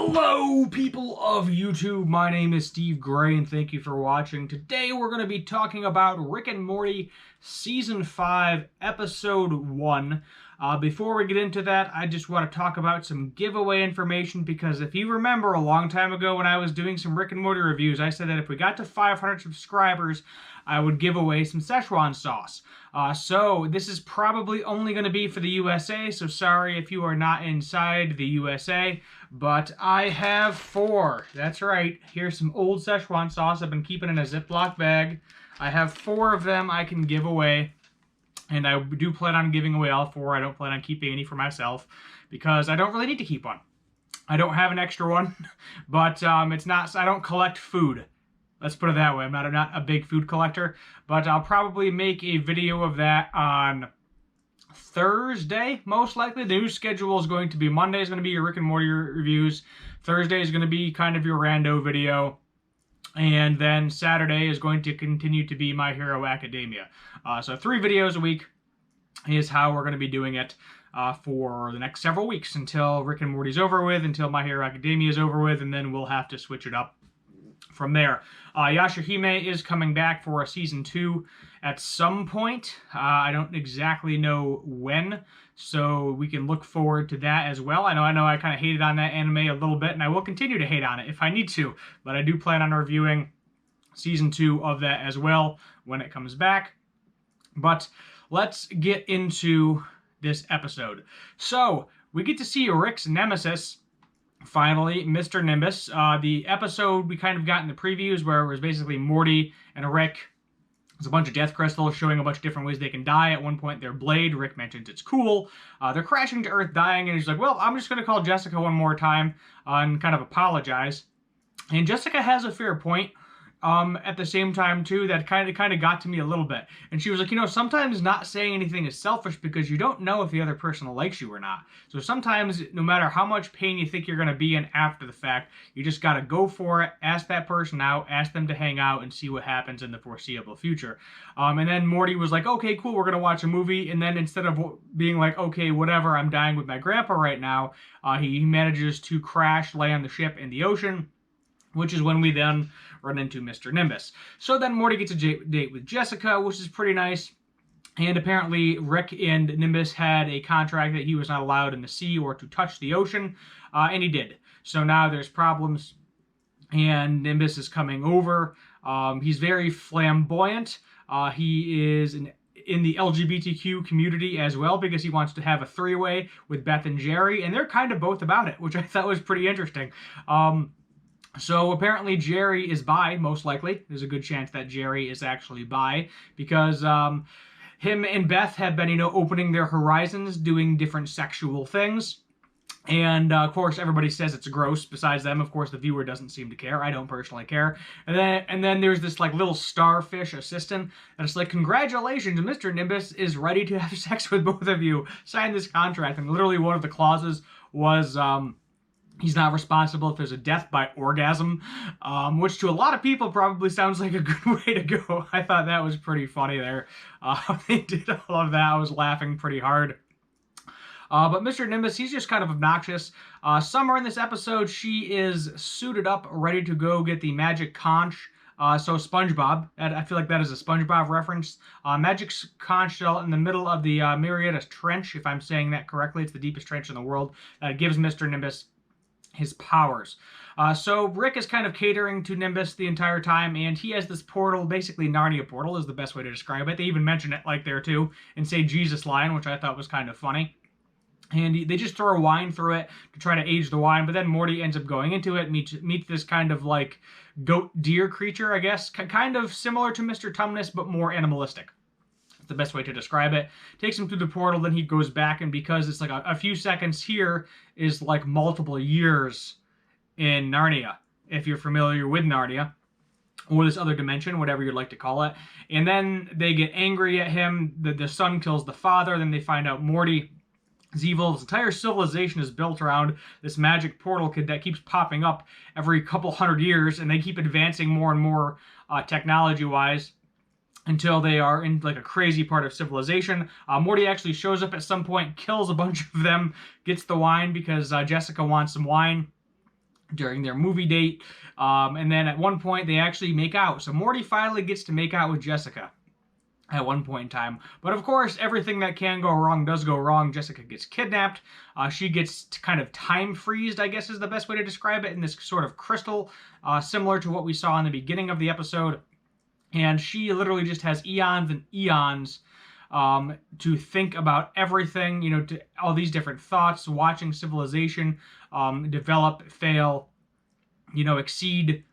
Hello, people of YouTube. My name is Steve Gray, and thank you for watching. Today, we're going to be talking about Rick and Morty Season 5, Episode 1. Before we get into that, I just want to talk about some giveaway information, because if you remember a long time ago when I was doing some Rick and Morty reviews, I said that if we got to 500 subscribers, I would give away some Szechuan sauce. So this is probably only going to be for the USA, so sorry if you are not inside the USA, but I have 4. That's right. Here's some old Szechuan sauce I've been keeping in a Ziploc bag. I have 4 of them I can give away, and I do plan on giving away all 4. I don't plan on keeping any for myself, because I don't really need to keep one. I don't have an extra one, but it's not. I don't collect food. Let's put it that way. I'm not a big food collector, but I'll probably make a video of that on Thursday, most likely. The new schedule is going to be Monday is going to be your Rick and Morty reviews. Thursday is going to be kind of your rando video. And then Saturday is going to continue to be My Hero Academia. So 3 videos a week is how we're going to be doing it for the next several weeks until Rick and Morty's over with, until My Hero Academia is over with, and then we'll have to switch it up from there. Yashahime is coming back for a season 2 at some point. I don't exactly know when, so we can look forward to that as well. I know I kind of hated on that anime a little bit, and I will continue to hate on it if I need to, but I do plan on reviewing season 2 of that as well when it comes back. But let's get into this episode. So, we get to see Rick's nemesis, finally, Mr. Nimbus. The episode we kind of got in the previews where it was basically Morty and Rick. There's a bunch of death crystals showing a bunch of different ways they can die. At one point, their blade. Rick mentions it's cool. They're crashing to Earth, dying, and he's like, well, I'm just going to call Jessica one more time and kind of apologize. And Jessica has a fair point. At the same time, too, that kind of got to me a little bit. And she was like, sometimes not saying anything is selfish because you don't know if the other person likes you or not. So sometimes, no matter how much pain you think you're going to be in after the fact, you just got to go for it, ask that person out, ask them to hang out, and see what happens in the foreseeable future. And then Morty was like, okay, cool, we're going to watch a movie. And then instead of being like, okay, whatever, I'm dying with my grandpa right now, he manages to crash, land the ship in the ocean, which is when we then run into Mr. Nimbus. So then Morty gets a date with Jessica, which is pretty nice. And apparently Rick and Nimbus had a contract that he was not allowed in the sea or to touch the ocean, and he did. So now there's problems, and Nimbus is coming over. He's very flamboyant. He is in the LGBTQ community as well, because he wants to have a 3-way with Beth and Jerry, and they're kind of both about it, which I thought was pretty interesting. So apparently Jerry is bi, most likely. There's a good chance that Jerry is actually bi, because him and Beth have been, opening their horizons, doing different sexual things. And, of course, everybody says it's gross. Besides them, of course, the viewer doesn't seem to care. I don't personally care. And then there's this, little starfish assistant. And it's like, congratulations, Mr. Nimbus is ready to have sex with both of you. Sign this contract. And literally one of the clauses was, he's not responsible if there's a death by orgasm, which to a lot of people probably sounds like a good way to go. I thought that was pretty funny there. They did all of that. I was laughing pretty hard. But Mr. Nimbus, he's just kind of obnoxious. Summer in this episode, she is suited up, ready to go get the magic conch. So SpongeBob, I feel like that is a SpongeBob reference. Magic conch shell in the middle of the Mariana Trench, if I'm saying that correctly. It's the deepest trench in the world. That gives Mr. Nimbus his powers. So Rick is kind of catering to Nimbus the entire time, and he has this portal, basically Narnia portal is the best way to describe it. They even mention it there too, and say Jesus line, which I thought was kind of funny. And they just throw wine through it to try to age the wine, but then Morty ends up going into it, meets this kind of goat deer creature, I guess, kind of similar to Mr. Tumnus, but more animalistic. The best way to describe it. Takes him through the portal, then he goes back, and because it's a few seconds here is multiple years in Narnia, if you're familiar with Narnia, or this other dimension, whatever you'd like to call it. And then they get angry at him, the son kills the father, then they find out Morty is evil. His entire civilization is built around this magic portal kid that keeps popping up every couple hundred years, and they keep advancing more and more technology-wise, until they are in a crazy part of civilization. Morty actually shows up at some point, kills a bunch of them, gets the wine because Jessica wants some wine. during their movie date. And then at one point, they actually make out. So Morty finally gets to make out with Jessica at one point in time. But of course, everything that can go wrong does go wrong. Jessica gets kidnapped. She gets kind of time freezed, I guess is the best way to describe it, in this sort of crystal, similar to what we saw in the beginning of the episode. And she literally just has eons and eons to think about everything, to all these different thoughts, watching civilization develop, fail, exceed,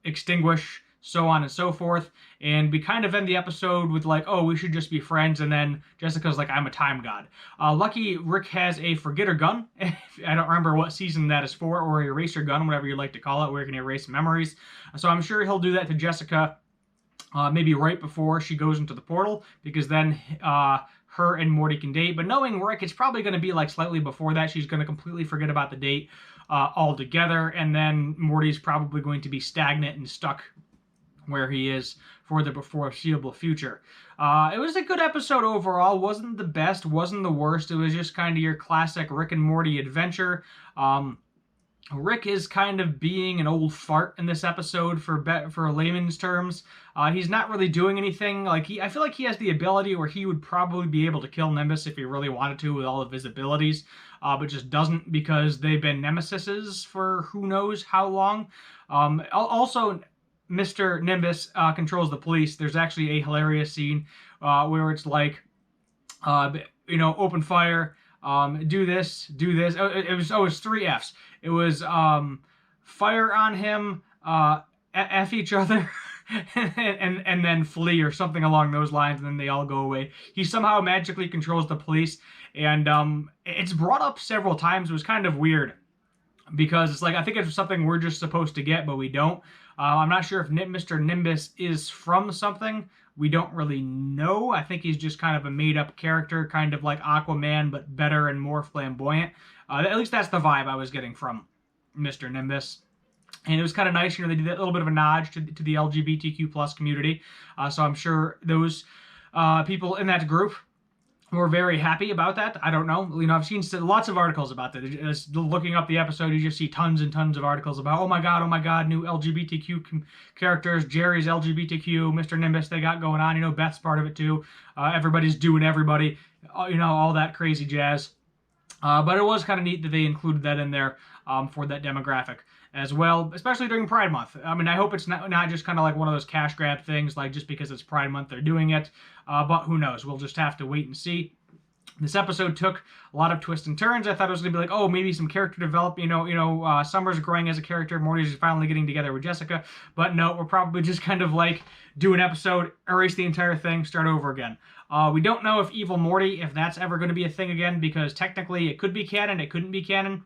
extinguish, so on and so forth. And we kind of end the episode with like, oh, we should just be friends. And then Jessica's like, I'm a time god. Lucky Rick has a forgetter gun. I don't remember what season that is for, or eraser gun, whatever you like to call it, where you can erase memories. So I'm sure he'll do that to Jessica. Maybe right before she goes into the portal, because then her and Morty can date. But knowing Rick, it's probably going to be like slightly before that. She's going to completely forget about the date altogether, and then Morty's probably going to be stagnant and stuck where he is for the foreseeable future. It was a good episode overall. Wasn't the best, wasn't the worst. It was just kind of your classic Rick and Morty adventure. Rick is kind of being an old fart in this episode for layman's terms. He's not really doing anything. I feel like he has the ability where he would probably be able to kill Nimbus if he really wanted to with all of his abilities, but just doesn't because they've been nemesises for who knows how long. Also, Mr. Nimbus controls the police. There's actually a hilarious scene where it's like, open fire. Do this. Oh, it was 3 Fs. It was fire on him, F each other, and then flee or something along those lines, and then they all go away. He somehow magically controls the police, and it's brought up several times. It was kind of weird because it's like, I think it's something we're just supposed to get, but we don't. I'm not sure if Mr. Nimbus is from something. We don't really know. I think he's just kind of a made-up character, kind of like Aquaman, but better and more flamboyant. At least that's the vibe I was getting from Mr. Nimbus. And it was kind of nice, they did a little bit of a nod to the LGBTQ plus community. So I'm sure those people in that group were very happy about that. I don't know. I've seen lots of articles about that. Just looking up the episode, you just see tons and tons of articles about, oh my god, new LGBTQ characters, Jerry's LGBTQ, Mr. Nimbus, they got going on. Beth's part of it too. Everybody's doing everybody, all that crazy jazz. But it was kind of neat that they included that in there for that demographic as well, especially during Pride Month. I mean, I hope it's not just kind of like one of those cash grab things, like just because it's Pride Month they're doing it, but who knows? We'll just have to wait and see. This episode took a lot of twists and turns. I thought it was going to be like, oh, maybe some character development, Summer's growing as a character, Morty's finally getting together with Jessica, but no, we're probably just kind of like do an episode, erase the entire thing, start over again. We don't know if Evil Morty, if that's ever going to be a thing again, because technically it could be canon, it couldn't be canon.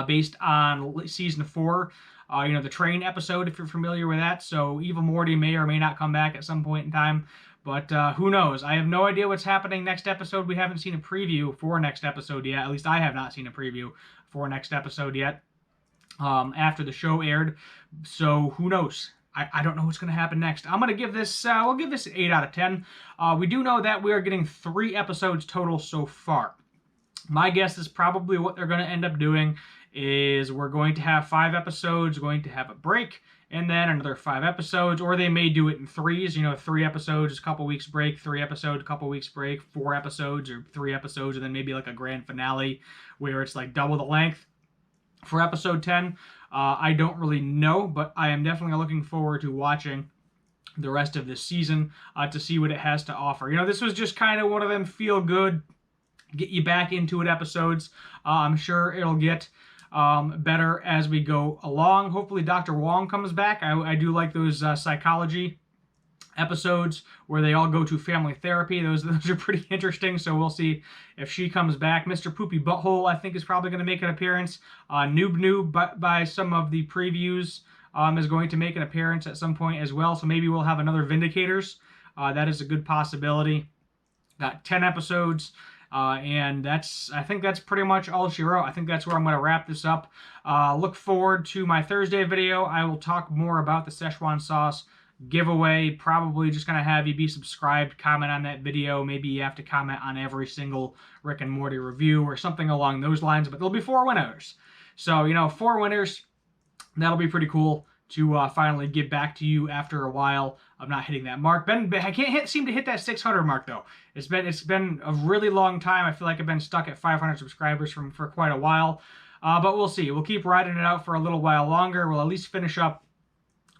Based on season 4, the train episode, if you're familiar with that. So Evil Morty may or may not come back at some point in time, but who knows? I have no idea what's happening next episode. We haven't seen a preview for next episode yet. At least I have not seen a preview for next episode yet after the show aired. So who knows? I don't know what's going to happen next. I'm going to give this, we'll give this an 8 out of 10. We do know that we are getting 3 episodes total so far. My guess is probably what they're going to end up doing is we're going to have 5 episodes, going to have a break, and then another 5 episodes, or they may do it in 3s, 3 episodes, a couple weeks break, 3 episodes, a couple weeks break, 4 episodes, or 3 episodes, and then maybe like a grand finale where it's like double the length for episode 10. I don't really know, but I am definitely looking forward to watching the rest of this season to see what it has to offer. This was just kind of one of them feel-good, get you back into it episodes. I'm sure it'll get better as we go along. Hopefully Dr. Wong comes back. I do like those psychology episodes where they all go to family therapy. Those are pretty interesting, so we'll see if she comes back. Mr. Poopy Butthole, I think, is probably going to make an appearance. Noob by some of the previews is going to make an appearance at some point as well, so maybe we'll have another Vindicators. That is a good possibility. Got 10 episodes. And I think that's pretty much all she wrote. I think that's where I'm going to wrap this up. Look forward to my Thursday video. I will talk more about the Szechuan sauce giveaway. Probably just going to have you be subscribed, comment on that video. Maybe you have to comment on every single Rick and Morty review or something along those lines. But there'll be 4 winners. So, 4 winners. That'll be pretty cool to finally get back to you after a while of not hitting that mark. I can't seem to hit that 600 mark though. It's been a really long time. I feel like I've been stuck at 500 subscribers for quite a while. But we'll see. We'll keep riding it out for a little while longer. We'll at least finish up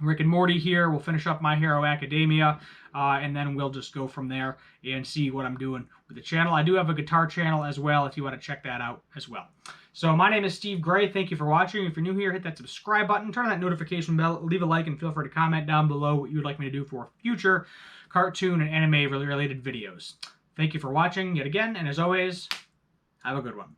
Rick and Morty here. We'll finish up My Hero Academia, and then we'll just go from there and see what I'm doing with the channel. I do have a guitar channel as well if you want to check that out as well. So my name is Steve Gray. Thank you for watching. If you're new here, hit that subscribe button, turn on that notification bell, leave a like, and feel free to comment down below what you would like me to do for future cartoon and anime related videos. Thank you for watching yet again, and as always, have a good one.